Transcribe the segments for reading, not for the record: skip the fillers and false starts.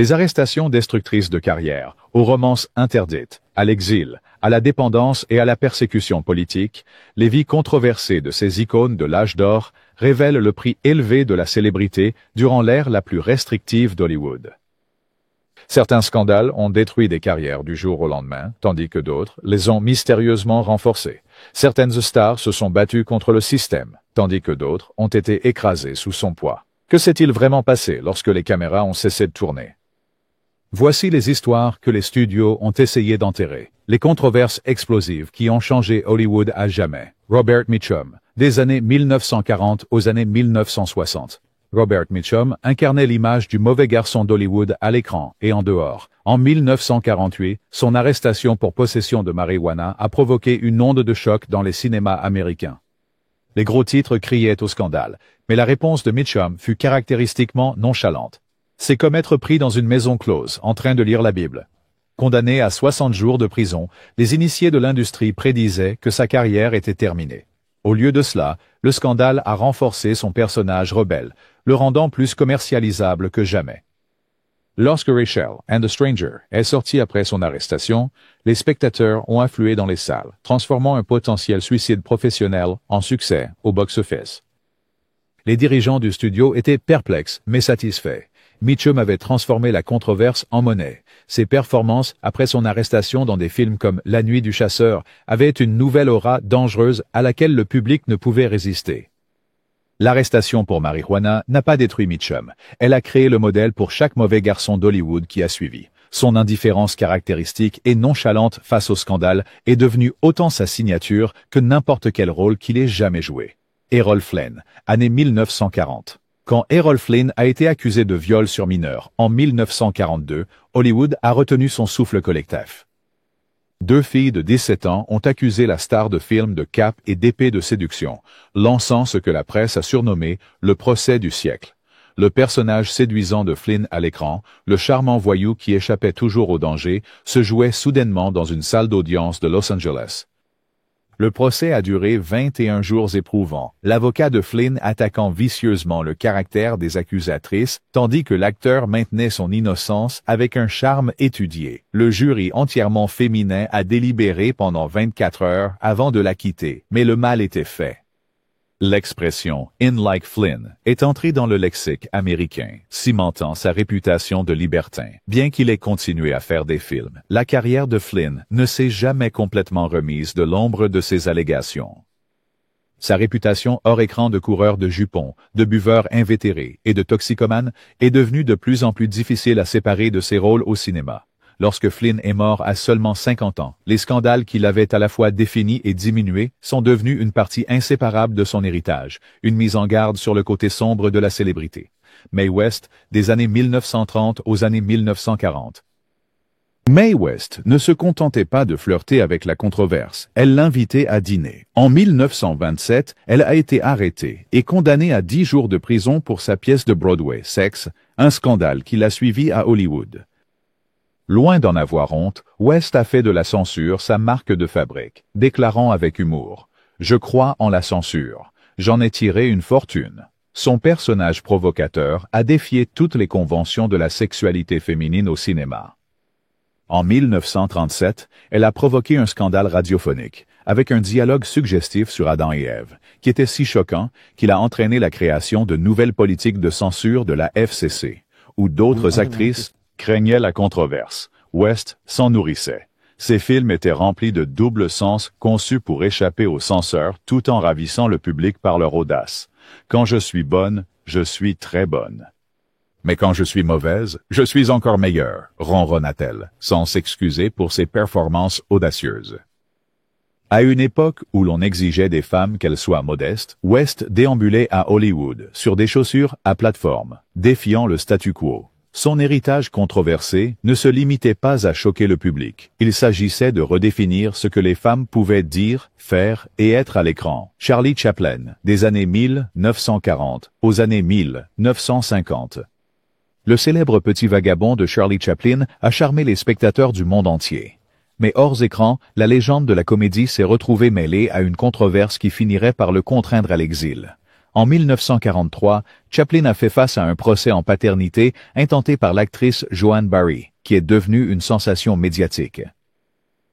Des arrestations destructrices de carrière, aux romances interdites, à l'exil, à la dépendance et à la persécution politique, les vies controversées de ces icônes de l'âge d'or révèlent le prix élevé de la célébrité durant l'ère la plus restrictive d'Hollywood. Certains scandales ont détruit des carrières du jour au lendemain, tandis que d'autres les ont mystérieusement renforcées. Certaines stars se sont battues contre le système, tandis que d'autres ont été écrasées sous son poids. Que s'est-il vraiment passé lorsque les caméras ont cessé de tourner? Voici les histoires que les studios ont essayé d'enterrer. Les controverses explosives qui ont changé Hollywood à jamais. Robert Mitchum, des années 1940 aux années 1960. Robert Mitchum incarnait l'image du mauvais garçon d'Hollywood à l'écran et en dehors. En 1948, son arrestation pour possession de marijuana a provoqué une onde de choc dans les cinémas américains. Les gros titres criaient au scandale, mais la réponse de Mitchum fut caractéristiquement nonchalante. C'est comme être pris dans une maison close, en train de lire la Bible. Condamné à 60 jours de prison, les initiés de l'industrie prédisaient que sa carrière était terminée. Au lieu de cela, le scandale a renforcé son personnage rebelle, le rendant plus commercialisable que jamais. Lorsque Rachel and the Stranger est sorti après son arrestation, les spectateurs ont afflué dans les salles, transformant un potentiel suicide professionnel en succès au box-office. Les dirigeants du studio étaient perplexes mais satisfaits. Mitchum avait transformé la controverse en monnaie. Ses performances, après son arrestation dans des films comme La Nuit du Chasseur, avaient une nouvelle aura dangereuse à laquelle le public ne pouvait résister. L'arrestation pour marijuana n'a pas détruit Mitchum. Elle a créé le modèle pour chaque mauvais garçon d'Hollywood qui a suivi. Son indifférence caractéristique et nonchalante face au scandale est devenue autant sa signature que n'importe quel rôle qu'il ait jamais joué. Errol Flynn, année 1940. Quand Errol Flynn a été accusé de viol sur mineur en 1942, Hollywood a retenu son souffle collectif. Deux filles de 17 ans ont accusé la star de film de cap et d'épée de séduction, lançant ce que la presse a surnommé le procès du siècle. Le personnage séduisant de Flynn à l'écran, le charmant voyou qui échappait toujours au danger, se jouait soudainement dans une salle d'audience de Los Angeles. Le procès a duré 21 jours éprouvants, l'avocat de Flynn attaquant vicieusement le caractère des accusatrices, tandis que l'acteur maintenait son innocence avec un charme étudié. Le jury entièrement féminin a délibéré pendant 24 heures avant de l'acquitter, mais le mal était fait. L'expression « in like Flynn » est entrée dans le lexique américain, cimentant sa réputation de libertin. Bien qu'il ait continué à faire des films, la carrière de Flynn ne s'est jamais complètement remise de l'ombre de ses allégations. Sa réputation hors écran de coureur de jupons, de buveur invétéré et de toxicomane est devenue de plus en plus difficile à séparer de ses rôles au cinéma. Lorsque Flynn est mort à seulement 50 ans, les scandales qui l'avaient à la fois défini et diminué sont devenus une partie inséparable de son héritage, une mise en garde sur le côté sombre de la célébrité. Mae West, des années 1930 aux années 1940. Mae West ne se contentait pas de flirter avec la controverse, elle l'invitait à dîner. En 1927, elle a été arrêtée et condamnée à 10 jours de prison pour sa pièce de Broadway, Sex, un scandale qui l'a suivie à Hollywood. Loin d'en avoir honte, West a fait de la censure sa marque de fabrique, déclarant avec humour « Je crois en la censure. J'en ai tiré une fortune. » Son personnage provocateur a défié toutes les conventions de la sexualité féminine au cinéma. En 1937, elle a provoqué un scandale radiophonique, avec un dialogue suggestif sur Adam et Ève, qui était si choquant qu'il a entraîné la création de nouvelles politiques de censure de la FCC, où d'autres actrices craignait la controverse. West s'en nourrissait. Ses films étaient remplis de double sens conçus pour échapper aux censeurs tout en ravissant le public par leur audace. Quand je suis bonne, je suis très bonne. Mais quand je suis mauvaise, je suis encore meilleure, ronronna-t-elle, sans s'excuser pour ses performances audacieuses. À une époque où l'on exigeait des femmes qu'elles soient modestes, West déambulait à Hollywood sur des chaussures à plateforme, défiant le statu quo. Son héritage controversé ne se limitait pas à choquer le public. Il s'agissait de redéfinir ce que les femmes pouvaient dire, faire et être à l'écran. Charlie Chaplin, des années 1940 aux années 1950. Le célèbre petit vagabond de Charlie Chaplin a charmé les spectateurs du monde entier. Mais hors écran, la légende de la comédie s'est retrouvée mêlée à une controverse qui finirait par le contraindre à l'exil. En 1943, Chaplin a fait face à un procès en paternité intenté par l'actrice Joan Barry, qui est devenue une sensation médiatique.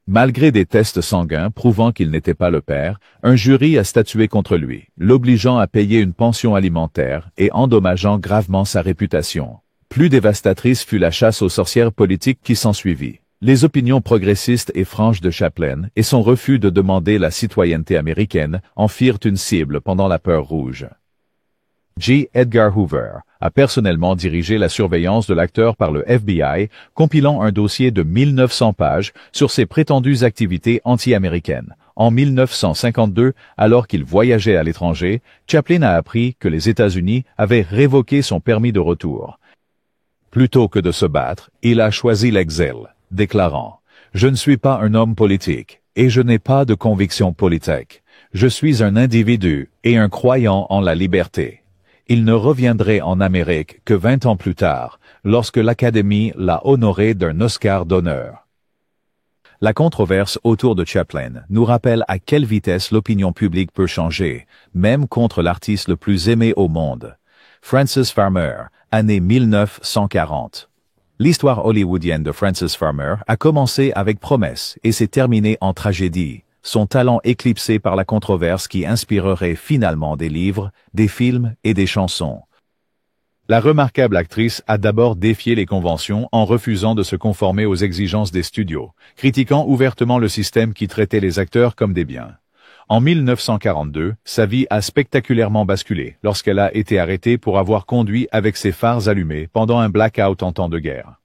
Malgré des tests sanguins prouvant qu'il n'était pas le père, un jury a statué contre lui, l'obligeant à payer une pension alimentaire et endommageant gravement sa réputation. Plus dévastatrice fut la chasse aux sorcières politiques qui s'ensuivit. Les opinions progressistes et franches de Chaplin et son refus de demander la citoyenneté américaine en firent une cible pendant la peur rouge. J. Edgar Hoover a personnellement dirigé la surveillance de l'acteur par le FBI, compilant un dossier de 1900 pages sur ses prétendues activités anti-américaines. En 1952, alors qu'il voyageait à l'étranger, Chaplin a appris que les États-Unis avaient révoqué son permis de retour. Plutôt que de se battre, il a choisi l'exil, déclarant « Je ne suis pas un homme politique, et je n'ai pas de conviction politique. Je suis un individu et un croyant en la liberté. » Il ne reviendrait en Amérique que 20 ans plus tard, lorsque l'Académie l'a honoré d'un Oscar d'honneur. La controverse autour de Chaplin nous rappelle à quelle vitesse l'opinion publique peut changer, même contre l'artiste le plus aimé au monde. Frances Farmer, année 1940. L'histoire hollywoodienne de Frances Farmer a commencé avec promesse et s'est terminée en tragédie. Son talent éclipsé par la controverse qui inspirerait finalement des livres, des films et des chansons. La remarquable actrice a d'abord défié les conventions en refusant de se conformer aux exigences des studios, critiquant ouvertement le système qui traitait les acteurs comme des biens. En 1942, sa vie a spectaculairement basculé lorsqu'elle a été arrêtée pour avoir conduit avec ses phares allumés pendant un blackout en temps de guerre.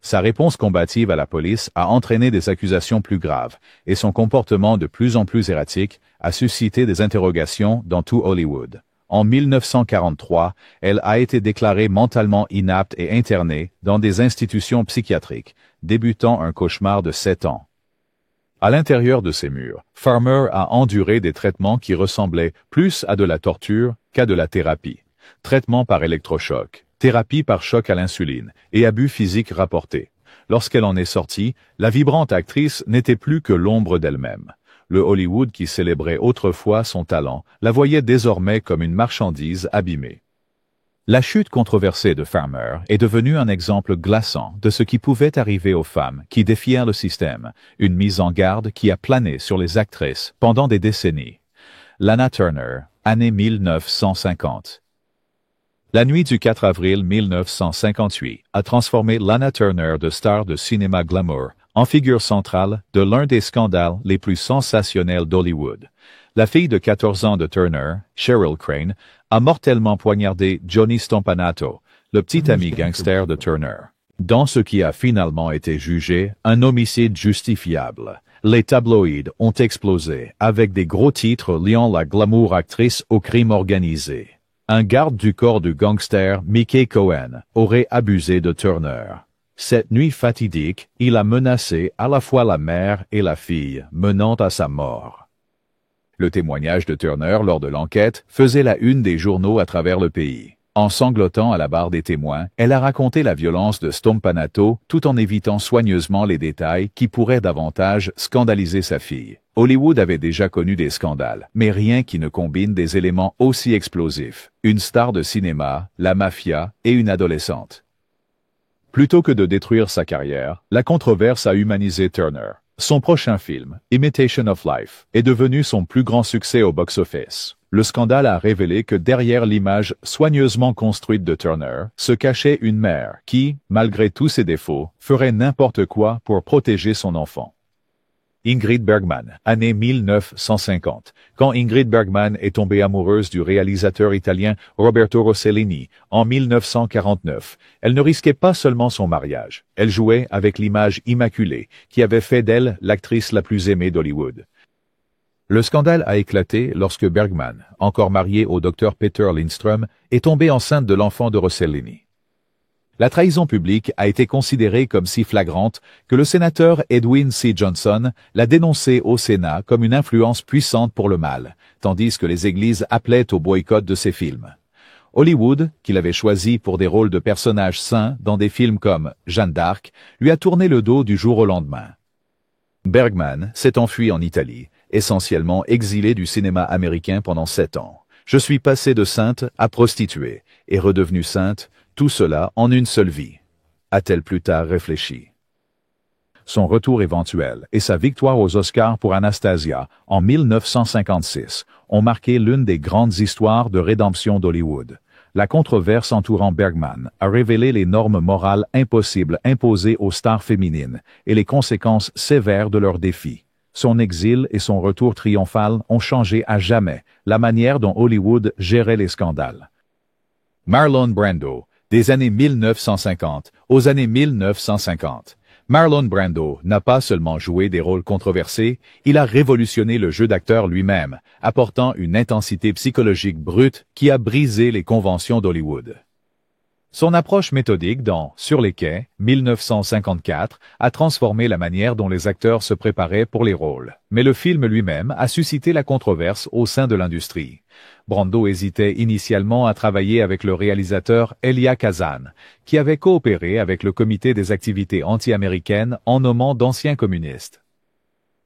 Sa réponse combative à la police a entraîné des accusations plus graves, et son comportement de plus en plus erratique a suscité des interrogations dans tout Hollywood. En 1943, elle a été déclarée mentalement inapte et internée dans des institutions psychiatriques, débutant un cauchemar de 7 ans. À l'intérieur de ces murs, Farmer a enduré des traitements qui ressemblaient plus à de la torture qu'à de la thérapie. Traitement par électrochoc, thérapie par choc à l'insuline et abus physiques rapportés. Lorsqu'elle en est sortie, la vibrante actrice n'était plus que l'ombre d'elle-même. Le Hollywood qui célébrait autrefois son talent la voyait désormais comme une marchandise abîmée. La chute controversée de Farmer est devenue un exemple glaçant de ce qui pouvait arriver aux femmes qui défièrent le système, une mise en garde qui a plané sur les actrices pendant des décennies. Lana Turner, année 1950. La nuit du 4 avril 1958 a transformé Lana Turner de star de cinéma glamour en figure centrale de l'un des scandales les plus sensationnels d'Hollywood. La fille de 14 ans de Turner, Cheryl Crane, a mortellement poignardé Johnny Stompanato, le petit ami gangster de Turner. Dans ce qui a finalement été jugé un homicide justifiable, les tabloïds ont explosé avec des gros titres liant la glamour actrice au crime organisé. Un garde du corps du gangster Mickey Cohen aurait abusé de Turner. Cette nuit fatidique, il a menacé à la fois la mère et la fille, menant à sa mort. Le témoignage de Turner lors de l'enquête faisait la une des journaux à travers le pays. En sanglotant à la barre des témoins, elle a raconté la violence de Stompanato tout en évitant soigneusement les détails qui pourraient davantage scandaliser sa fille. Hollywood avait déjà connu des scandales, mais rien qui ne combine des éléments aussi explosifs. Une star de cinéma, la mafia et une adolescente. Plutôt que de détruire sa carrière, la controverse a humanisé Turner. Son prochain film, Imitation of Life, est devenu son plus grand succès au box-office. Le scandale a révélé que derrière l'image soigneusement construite de Turner se cachait une mère qui, malgré tous ses défauts, ferait n'importe quoi pour protéger son enfant. Ingrid Bergman, année 1950. Quand Ingrid Bergman est tombée amoureuse du réalisateur italien Roberto Rossellini en 1949, elle ne risquait pas seulement son mariage, elle jouait avec l'image immaculée qui avait fait d'elle l'actrice la plus aimée d'Hollywood. Le scandale a éclaté lorsque Bergman, encore mariée au docteur Peter Lindström, est tombée enceinte de l'enfant de Rossellini. La trahison publique a été considérée comme si flagrante que le sénateur Edwin C. Johnson l'a dénoncée au Sénat comme une influence puissante pour le mal, tandis que les églises appelaient au boycott de ses films. Hollywood, qu'il avait choisi pour des rôles de personnages saints dans des films comme Jeanne d'Arc, lui a tourné le dos du jour au lendemain. Bergman s'est enfui en Italie, essentiellement exilé du cinéma américain pendant 7 ans. Je suis passé de sainte à prostituée, et redevenue sainte, tout cela en une seule vie. A-t-elle plus tard réfléchi. Son retour éventuel et sa victoire aux Oscars pour Anastasia, en 1956, ont marqué l'une des grandes histoires de rédemption d'Hollywood. La controverse entourant Bergman a révélé les normes morales impossibles imposées aux stars féminines et les conséquences sévères de leurs défis. Son exil et son retour triomphal ont changé à jamais la manière dont Hollywood gérait les scandales. Marlon Brando, des années 1950 aux années 1950. Marlon Brando n'a pas seulement joué des rôles controversés, il a révolutionné le jeu d'acteur lui-même, apportant une intensité psychologique brute qui a brisé les conventions d'Hollywood. Son approche méthodique dans Sur les quais, 1954, a transformé la manière dont les acteurs se préparaient pour les rôles. Mais le film lui-même a suscité la controverse au sein de l'industrie. Brando hésitait initialement à travailler avec le réalisateur Elia Kazan, qui avait coopéré avec le comité des activités anti-américaines en nommant d'anciens communistes.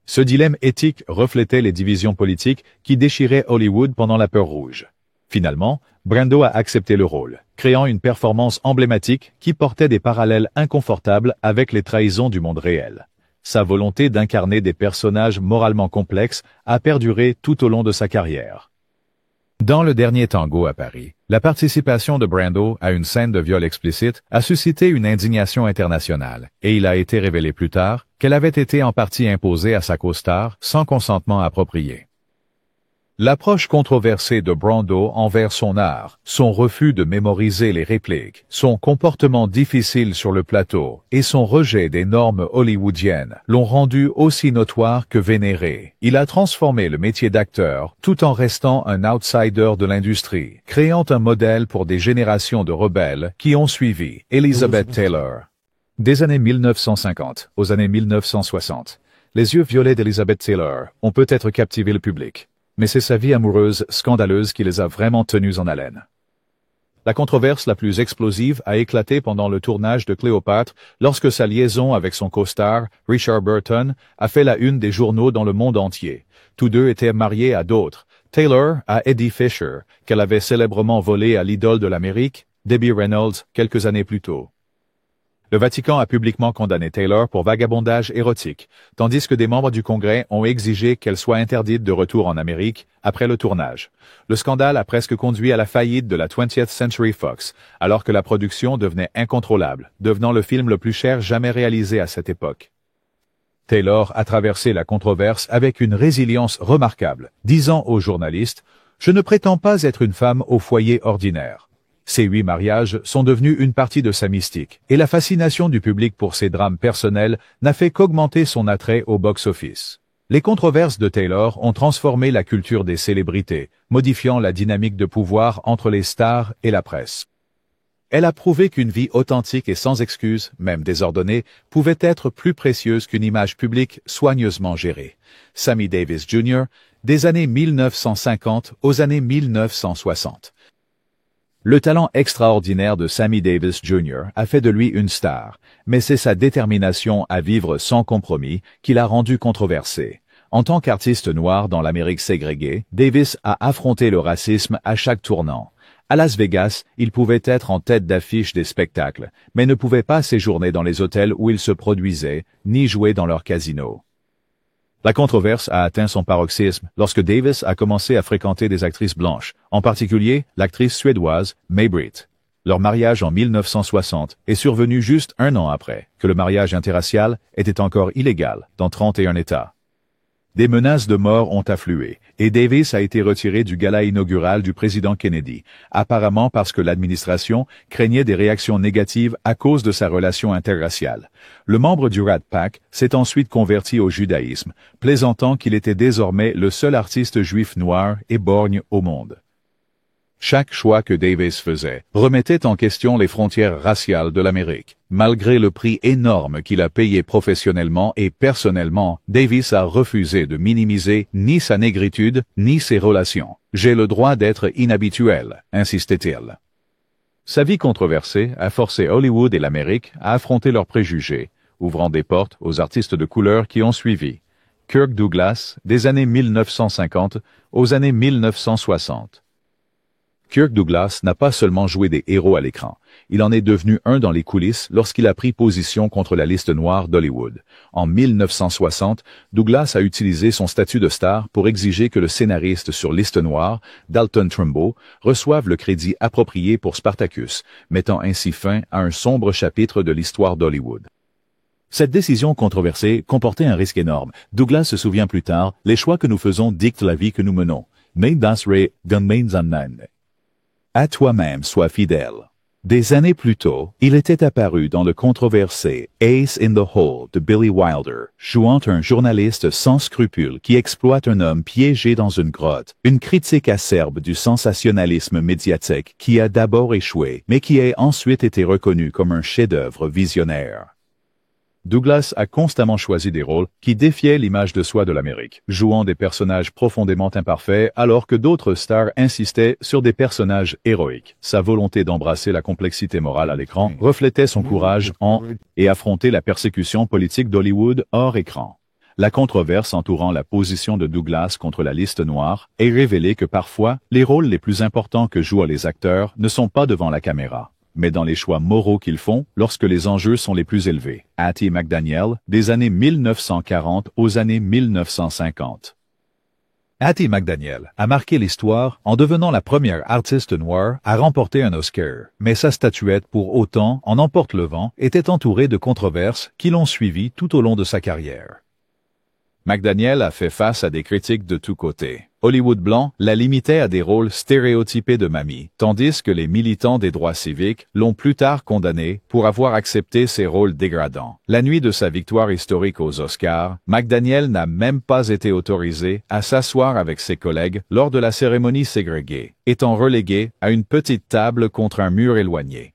Ce dilemme éthique reflétait les divisions politiques qui déchiraient Hollywood pendant la peur rouge. Finalement, Brando a accepté le rôle, créant une performance emblématique qui portait des parallèles inconfortables avec les trahisons du monde réel. Sa volonté d'incarner des personnages moralement complexes a perduré tout au long de sa carrière. Dans Le Dernier Tango à Paris, la participation de Brando à une scène de viol explicite a suscité une indignation internationale, et il a été révélé plus tard qu'elle avait été en partie imposée à sa co-star sans consentement approprié. L'approche controversée de Brando envers son art, son refus de mémoriser les répliques, son comportement difficile sur le plateau et son rejet des normes hollywoodiennes l'ont rendu aussi notoire que vénéré. Il a transformé le métier d'acteur tout en restant un outsider de l'industrie, créant un modèle pour des générations de rebelles qui ont suivi Elizabeth Taylor. Des années 1950 aux années 1960, les yeux violets d'Elizabeth Taylor ont peut-être captivé le public. Mais c'est sa vie amoureuse scandaleuse qui les a vraiment tenus en haleine. La controverse la plus explosive a éclaté pendant le tournage de Cléopâtre lorsque sa liaison avec son co-star, Richard Burton, a fait la une des journaux dans le monde entier. Tous deux étaient mariés à d'autres. Taylor à Eddie Fisher, qu'elle avait célèbrement volé à l'idole de l'Amérique, Debbie Reynolds, quelques années plus tôt. Le Vatican a publiquement condamné Taylor pour vagabondage érotique, tandis que des membres du Congrès ont exigé qu'elle soit interdite de retour en Amérique après le tournage. Le scandale a presque conduit à la faillite de la 20th Century Fox, alors que la production devenait incontrôlable, devenant le film le plus cher jamais réalisé à cette époque. Taylor a traversé la controverse avec une résilience remarquable, disant aux journalistes « Je ne prétends pas être une femme au foyer ordinaire ». Ces 8 mariages sont devenus une partie de sa mystique, et la fascination du public pour ses drames personnels n'a fait qu'augmenter son attrait au box-office. Les controverses de Taylor ont transformé la culture des célébrités, modifiant la dynamique de pouvoir entre les stars et la presse. Elle a prouvé qu'une vie authentique et sans excuses, même désordonnée, pouvait être plus précieuse qu'une image publique soigneusement gérée. Sammy Davis Jr., des années 1950 aux années 1960. Le talent extraordinaire de Sammy Davis Jr. a fait de lui une star, mais c'est sa détermination à vivre sans compromis qui l'a rendu controversé. En tant qu'artiste noir dans l'Amérique ségrégée, Davis a affronté le racisme à chaque tournant. À Las Vegas, il pouvait être en tête d'affiche des spectacles, mais ne pouvait pas séjourner dans les hôtels où il se produisait, ni jouer dans leurs casinos. La controverse a atteint son paroxysme lorsque Davis a commencé à fréquenter des actrices blanches, en particulier l'actrice suédoise May Britt. Leur mariage en 1960 est survenu juste 1 an après que le mariage interracial était encore illégal dans 31 États. Des menaces de mort ont afflué, et Davis a été retiré du gala inaugural du président Kennedy, apparemment parce que l'administration craignait des réactions négatives à cause de sa relation interraciale. Le membre du Rat Pack s'est ensuite converti au judaïsme, plaisantant qu'il était désormais le seul artiste juif noir et borgne au monde. Chaque choix que Davis faisait remettait en question les frontières raciales de l'Amérique. Malgré le prix énorme qu'il a payé professionnellement et personnellement, Davis a refusé de minimiser ni sa négritude ni ses relations. « J'ai le droit d'être inhabituel », insistait-il. Sa vie controversée a forcé Hollywood et l'Amérique à affronter leurs préjugés, ouvrant des portes aux artistes de couleur qui ont suivi. Kirk Douglas, des années 1950 aux années 1960. Kirk Douglas n'a pas seulement joué des héros à l'écran, il en est devenu un dans les coulisses lorsqu'il a pris position contre la liste noire d'Hollywood. En 1960, Douglas a utilisé son statut de star pour exiger que le scénariste sur liste noire, Dalton Trumbo, reçoive le crédit approprié pour Spartacus, mettant ainsi fin à un sombre chapitre de l'histoire d'Hollywood. Cette décision controversée comportait un risque énorme. Douglas se souvient plus tard, les choix que nous faisons dictent la vie que nous menons. Mais das re gunmains an. À toi-même sois fidèle. Des années plus tôt, il était apparu dans le controversé Ace in the Hole de Billy Wilder, jouant un journaliste sans scrupules qui exploite un homme piégé dans une grotte, une critique acerbe du sensationnalisme médiatique qui a d'abord échoué, mais qui a ensuite été reconnu comme un chef-d'œuvre visionnaire. Douglas a constamment choisi des rôles qui défiaient l'image de soi de l'Amérique, jouant des personnages profondément imparfaits alors que d'autres stars insistaient sur des personnages héroïques. Sa volonté d'embrasser la complexité morale à l'écran reflétait son courage et affronter la persécution politique d'Hollywood hors écran. La controverse entourant la position de Douglas contre la liste noire est révélée que parfois, les rôles les plus importants que jouent les acteurs ne sont pas devant la caméra, mais dans les choix moraux qu'ils font lorsque les enjeux sont les plus élevés. Hattie McDaniel, des années 1940 aux années 1950. Hattie McDaniel a marqué l'histoire en devenant la première artiste noire à remporter un Oscar, mais sa statuette pour autant en emporte le vent était entourée de controverses qui l'ont suivi tout au long de sa carrière. McDaniel a fait face à des critiques de tous côtés. Hollywood blanc la limitait à des rôles stéréotypés de mamie, tandis que les militants des droits civiques l'ont plus tard condamné pour avoir accepté ces rôles dégradants. La nuit de sa victoire historique aux Oscars, McDaniel n'a même pas été autorisé à s'asseoir avec ses collègues lors de la cérémonie ségrégée, étant relégué à une petite table contre un mur éloigné.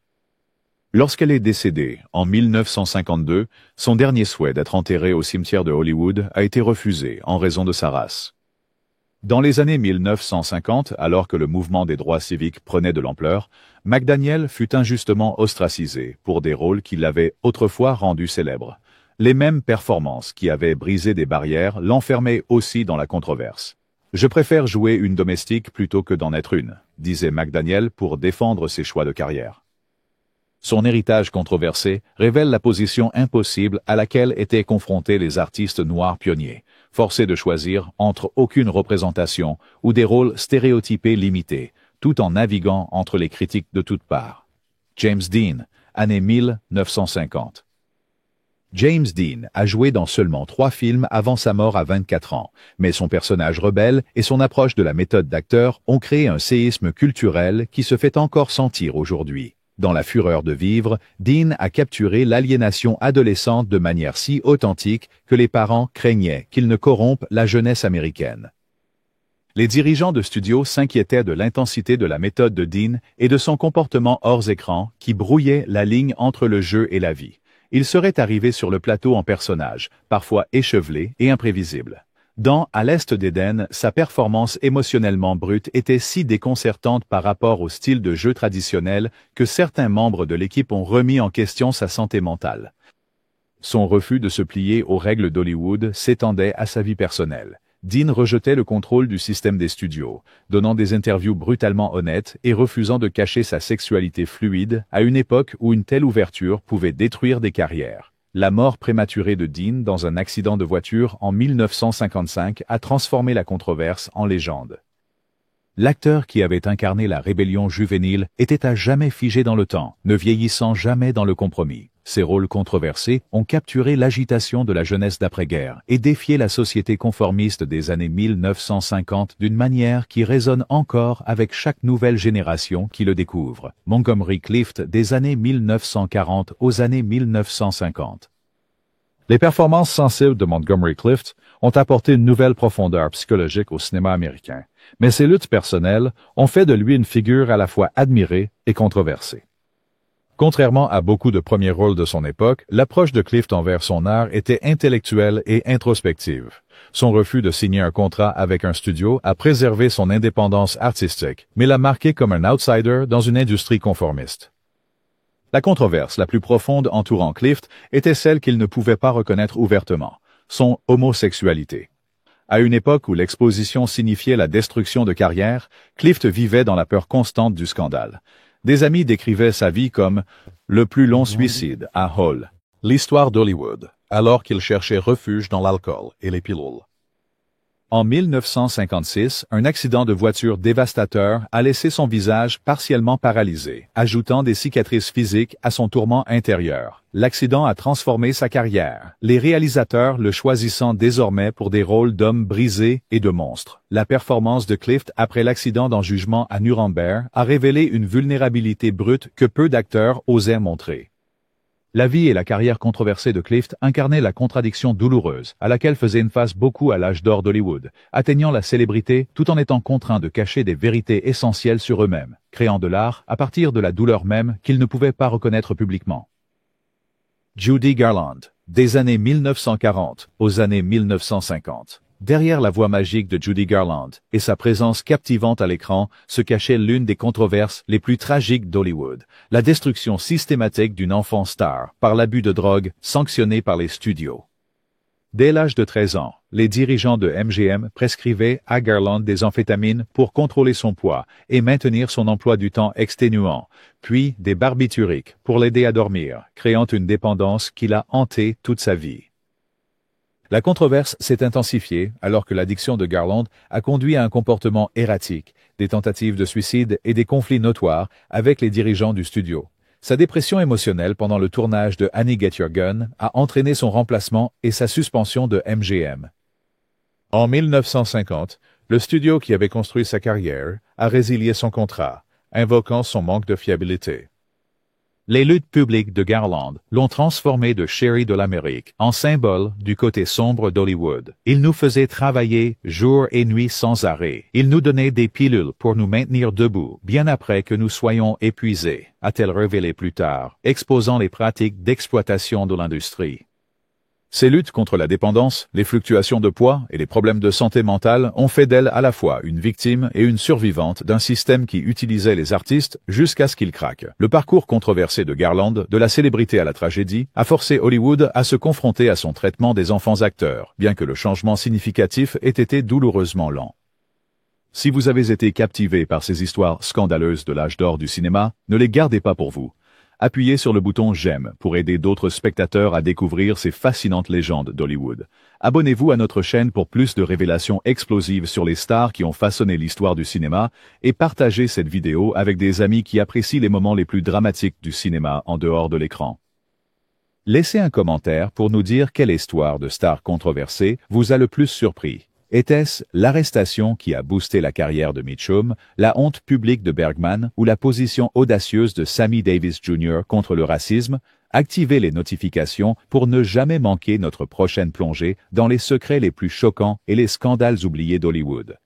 Lorsqu'elle est décédée, en 1952, son dernier souhait d'être enterrée au cimetière de Hollywood a été refusé en raison de sa race. Dans les années 1950, alors que le mouvement des droits civiques prenait de l'ampleur, McDaniel fut injustement ostracisé pour des rôles qui l'avaient autrefois rendu célèbre. Les mêmes performances qui avaient brisé des barrières l'enfermaient aussi dans la controverse. « Je préfère jouer une domestique plutôt que d'en être une », disait McDaniel pour défendre ses choix de carrière. Son héritage controversé révèle la position impossible à laquelle étaient confrontés les artistes noirs pionniers, forcés de choisir entre aucune représentation ou des rôles stéréotypés limités, tout en naviguant entre les critiques de toutes parts. James Dean, année 1950. James Dean a joué dans seulement 3 films avant sa mort à 24 ans, mais son personnage rebelle et son approche de la méthode d'acteur ont créé un séisme culturel qui se fait encore sentir aujourd'hui. Dans la fureur de vivre, Dean a capturé l'aliénation adolescente de manière si authentique que les parents craignaient qu'il ne corrompe la jeunesse américaine. Les dirigeants de studio s'inquiétaient de l'intensité de la méthode de Dean et de son comportement hors écran qui brouillait la ligne entre le jeu et la vie. Il serait arrivé sur le plateau en personnage, parfois échevelé et imprévisible. Dans À l'Est d'Éden, sa performance émotionnellement brute était si déconcertante par rapport au style de jeu traditionnel que certains membres de l'équipe ont remis en question sa santé mentale. Son refus de se plier aux règles d'Hollywood s'étendait à sa vie personnelle. Dean rejetait le contrôle du système des studios, donnant des interviews brutalement honnêtes et refusant de cacher sa sexualité fluide à une époque où une telle ouverture pouvait détruire des carrières. La mort prématurée de Dean dans un accident de voiture en 1955 a transformé la controverse en légende. L'acteur qui avait incarné la rébellion juvénile était à jamais figé dans le temps, ne vieillissant jamais dans le compromis. Ses rôles controversés ont capturé l'agitation de la jeunesse d'après-guerre et défié la société conformiste des années 1950 d'une manière qui résonne encore avec chaque nouvelle génération qui le découvre. Montgomery Clift des années 1940 aux années 1950. Les performances sensibles de Montgomery Clift ont apporté une nouvelle profondeur psychologique au cinéma américain, mais ses luttes personnelles ont fait de lui une figure à la fois admirée et controversée. Contrairement à beaucoup de premiers rôles de son époque, l'approche de Clift envers son art était intellectuelle et introspective. Son refus de signer un contrat avec un studio a préservé son indépendance artistique, mais l'a marqué comme un outsider dans une industrie conformiste. La controverse la plus profonde entourant Clift était celle qu'il ne pouvait pas reconnaître ouvertement, son homosexualité. À une époque où l'exposition signifiait la destruction de carrière, Clift vivait dans la peur constante du scandale. Des amis décrivaient sa vie comme « le plus long suicide à Hall ». L'histoire d'Hollywood, alors qu'il cherchait refuge dans l'alcool et les pilules. En 1956, un accident de voiture dévastateur a laissé son visage partiellement paralysé, ajoutant des cicatrices physiques à son tourment intérieur. L'accident a transformé sa carrière, les réalisateurs le choisissant désormais pour des rôles d'hommes brisés et de monstres. La performance de Clift après l'accident dans Jugement à Nuremberg a révélé une vulnérabilité brute que peu d'acteurs osaient montrer. La vie et la carrière controversée de Clift incarnaient la contradiction douloureuse à laquelle faisaient une face beaucoup à l'âge d'or d'Hollywood, atteignant la célébrité tout en étant contraints de cacher des vérités essentielles sur eux-mêmes, créant de l'art à partir de la douleur même qu'ils ne pouvaient pas reconnaître publiquement. Judy Garland, des années 1940 aux années 1950. Derrière la voix magique de Judy Garland et sa présence captivante à l'écran se cachait l'une des controverses les plus tragiques d'Hollywood, la destruction systématique d'une enfant star par l'abus de drogue sanctionné par les studios. Dès l'âge de 13 ans, les dirigeants de MGM prescrivaient à Garland des amphétamines pour contrôler son poids et maintenir son emploi du temps exténuant, puis des barbituriques pour l'aider à dormir, créant une dépendance qui l'a hanté toute sa vie. La controverse s'est intensifiée alors que l'addiction de Garland a conduit à un comportement erratique, des tentatives de suicide et des conflits notoires avec les dirigeants du studio. Sa dépression émotionnelle pendant le tournage de Annie Get Your Gun a entraîné son remplacement et sa suspension de MGM. En 1950, le studio qui avait construit sa carrière a résilié son contrat, invoquant son manque de fiabilité. Les luttes publiques de Garland l'ont transformé de chéri de l'Amérique en symbole du côté sombre d'Hollywood. Il nous faisait travailler jour et nuit sans arrêt. Il nous donnait des pilules pour nous maintenir debout, bien après que nous soyons épuisés, a-t-elle révélé plus tard, exposant les pratiques d'exploitation de l'industrie. Ces luttes contre la dépendance, les fluctuations de poids et les problèmes de santé mentale ont fait d'elle à la fois une victime et une survivante d'un système qui utilisait les artistes jusqu'à ce qu'ils craquent. Le parcours controversé de Garland, de la célébrité à la tragédie, a forcé Hollywood à se confronter à son traitement des enfants acteurs, bien que le changement significatif ait été douloureusement lent. Si vous avez été captivé par ces histoires scandaleuses de l'âge d'or du cinéma, ne les gardez pas pour vous. Appuyez sur le bouton « J'aime » pour aider d'autres spectateurs à découvrir ces fascinantes légendes d'Hollywood. Abonnez-vous à notre chaîne pour plus de révélations explosives sur les stars qui ont façonné l'histoire du cinéma et partagez cette vidéo avec des amis qui apprécient les moments les plus dramatiques du cinéma en dehors de l'écran. Laissez un commentaire pour nous dire quelle histoire de star controversée vous a le plus surpris. Était-ce l'arrestation qui a boosté la carrière de Mitchum, la honte publique de Bergman ou la position audacieuse de Sammy Davis Jr. contre le racisme? Activez les notifications pour ne jamais manquer notre prochaine plongée dans les secrets les plus choquants et les scandales oubliés d'Hollywood.